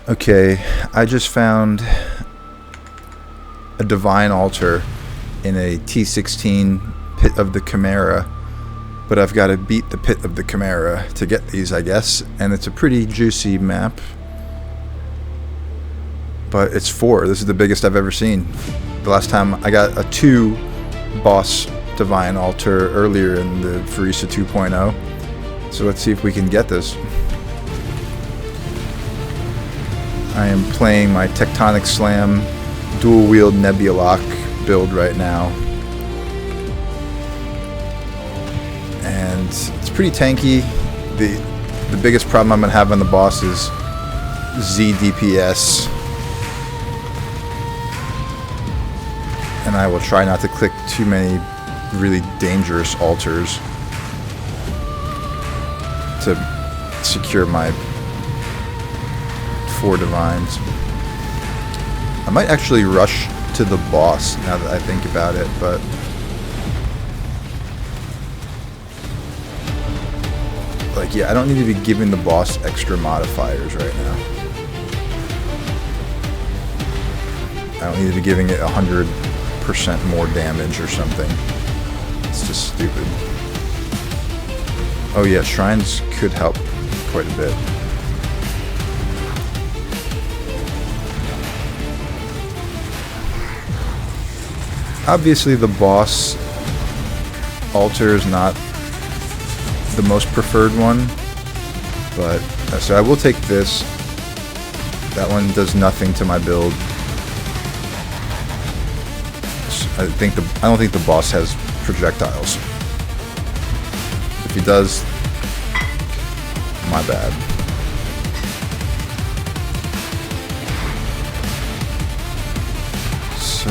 Okay, I just found a divine altar in a T16 pit of the Chimera, but I've got to beat the pit of the Chimera to get these, I guess, and it's a pretty juicy map, but it's 4. This is the biggest I've ever seen. The last time I got a 2 boss divine altar earlier in the Phrecia 2.0, so let's see if we can get this. I am playing my Tectonic Slam dual wield Nebulok build right now, and it's pretty tanky. The biggest problem I'm gonna have on the boss is Z DPS, and I will try not to click too many really dangerous altars to secure my 4 divines. I might actually rush to the boss now that I think about it, but like, yeah, I don't need to be giving the boss extra modifiers right now. I don't need to be giving it 100% more damage or something. It's just stupid. Oh yeah, shrines could help quite a bit. Obviously the boss altar is not the most preferred one, but so I will take this. That one does nothing to my build. I don't think the boss has projectiles. If he does, my bad. So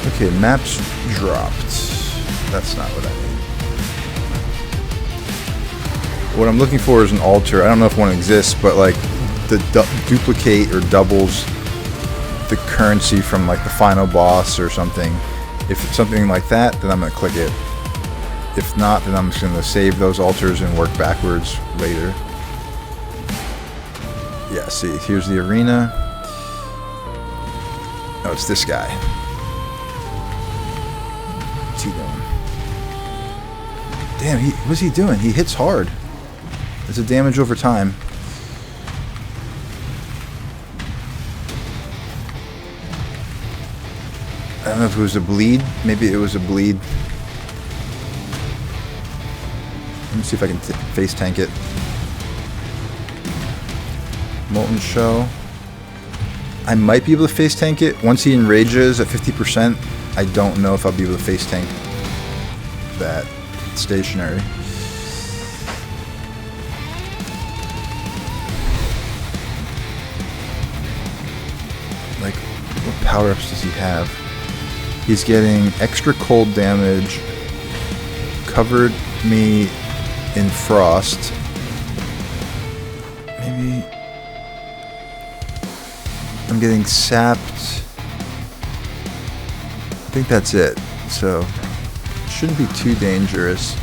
okay, maps dropped. That's not what I mean. What I'm looking for is an altar. I don't know if one exists, but like the duplicate or doubles the currency from like the final boss or something. If it's something like that, then I'm gonna click it. If not, then I'm just gonna save those altars and work backwards later. Yeah, see, here's the arena. Oh, it's this guy. What's he doing? Damn, what's he doing? He hits hard. It's a damage over time. I don't know if it was a bleed. Maybe it was a bleed. Let me see if I can face tank it. Molten Shell. I might be able to face tank it. Once he enrages at 50%, I don't know if I'll be able to face tank that stationary. Like, what power-ups does he have? He's getting extra cold damage, covered me in frost. Maybe I'm getting sapped. I think that's it. So it shouldn't be too dangerous.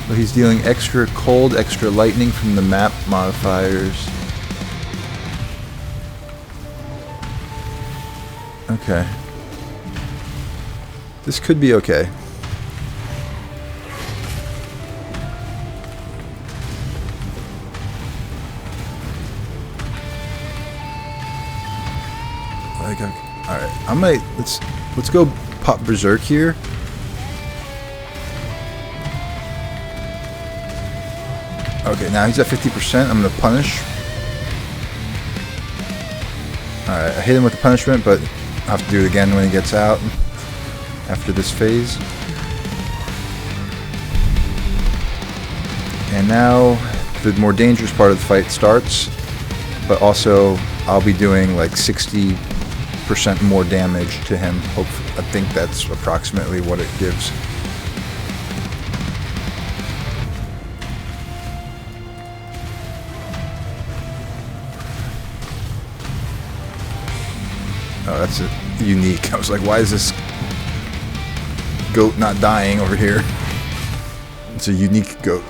But he's dealing extra cold, extra lightning from the map modifiers. Okay. This could be okay. Like, all right, I might let's go pop berserk here. Okay, now he's at 50%. I'm gonna punish. All right, I hit him with the punishment, but I'll have to do it again when he gets out after this phase. And now the more dangerous part of the fight starts, but also I'll be doing like 60% more damage to him. I think that's approximately what it gives. Oh, that's unique. I was like, why is this goat not dying over here. It's a unique goat.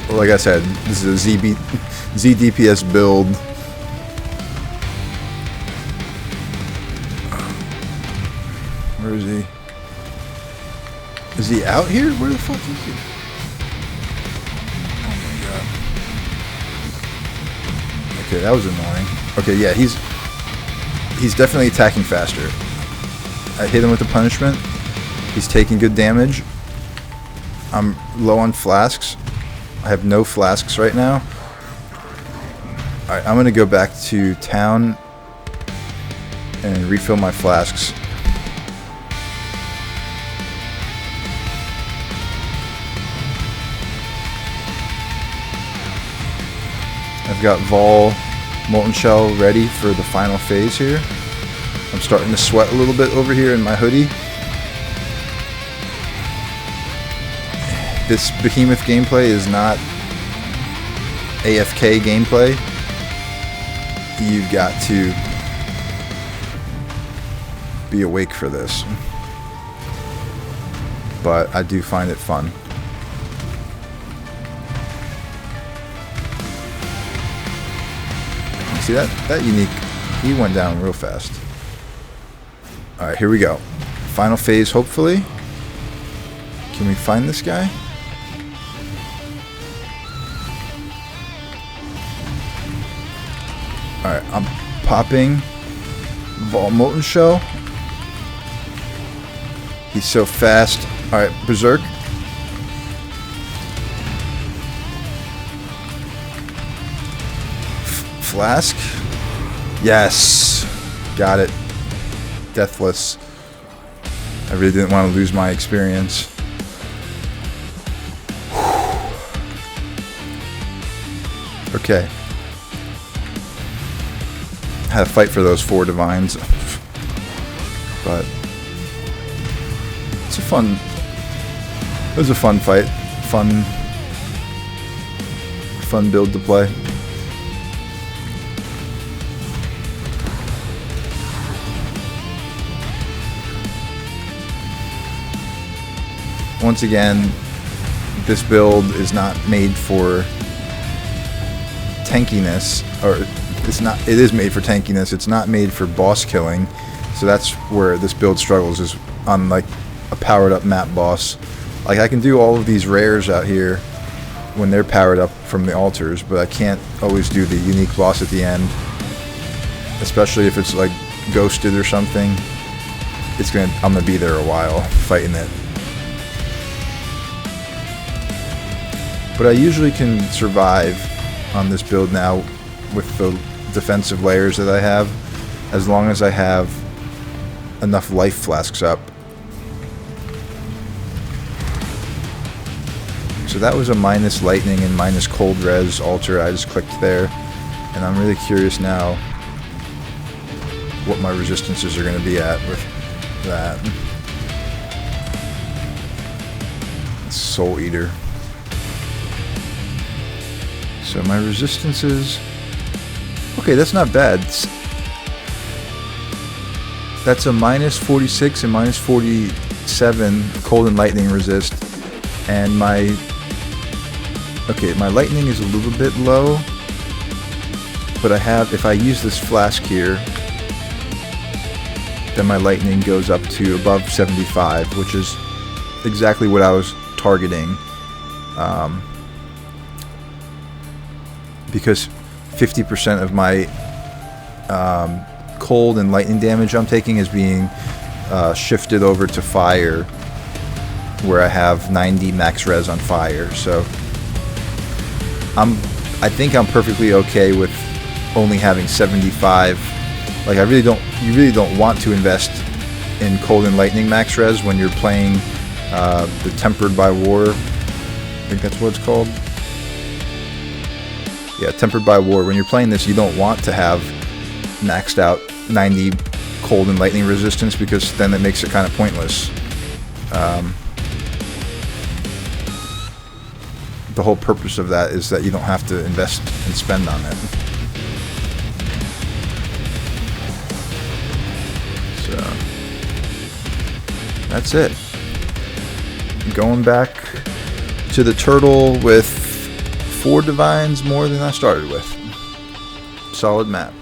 Well, like I said, this is a ZDPS build. Where is he? Is he out here? Where the fuck is he? Oh my god. Okay, that was annoying. Okay, yeah, he's definitely attacking faster. I hit him with the punishment. He's taking good damage. I'm low on flasks. I have no flasks right now. Alright, I'm gonna go back to town and refill my flasks. I've got Vol Molten Shell ready for the final phase here. I'm starting to sweat a little bit over here in my hoodie. This Behemoth gameplay is not AFK gameplay. You've got to be awake for this. But I do find it fun. See that unique, he went down real fast. Alright, here we go. Final phase, hopefully. Can we find this guy? Alright, I'm popping Vol Molten Shell. He's so fast. Alright, Berserk. Flask. Yes. Got it. Deathless. I really didn't want to lose my experience. Okay. Had to fight for those 4 divines. But it's a fun. It was a fun fight. Fun build to play. Once again, this build is not made for tankiness, or it's not. It is made for tankiness. It's not made for boss killing. So that's where this build struggles, is on like a powered up map boss. Like I can do all of these rares out here when they're powered up from the altars, but I can't always do the unique boss at the end. Especially if it's like ghosted or something. I'm gonna be there a while fighting it. But I usually can survive on this build now with the defensive layers that I have, as long as I have enough life flasks up. So that was a minus lightning and minus cold res altar I just clicked there, and I'm really curious now what my resistances are going to be at with that. Soul Eater. So my resistances, okay, that's not bad. That's a minus 46 and minus 47 cold and lightning resist, and my lightning is a little bit low, but I have, if I use this flask here, then my lightning goes up to above 75, which is exactly what I was targeting. Because 50% of my cold and lightning damage I'm taking is being shifted over to fire, where I have 90 max res on fire. So I think I'm perfectly okay with only having 75. Like you really don't want to invest in cold and lightning max res when you're playing the Tempered by War. I think that's what it's called. Yeah, Tempered by War. When you're playing this, you don't want to have maxed out 90 cold and lightning resistance, because then it makes it kind of pointless. The whole purpose of that is that you don't have to invest and spend on it. So that's it. Going back to the turtle with 4 divines more than I started with. Solid map.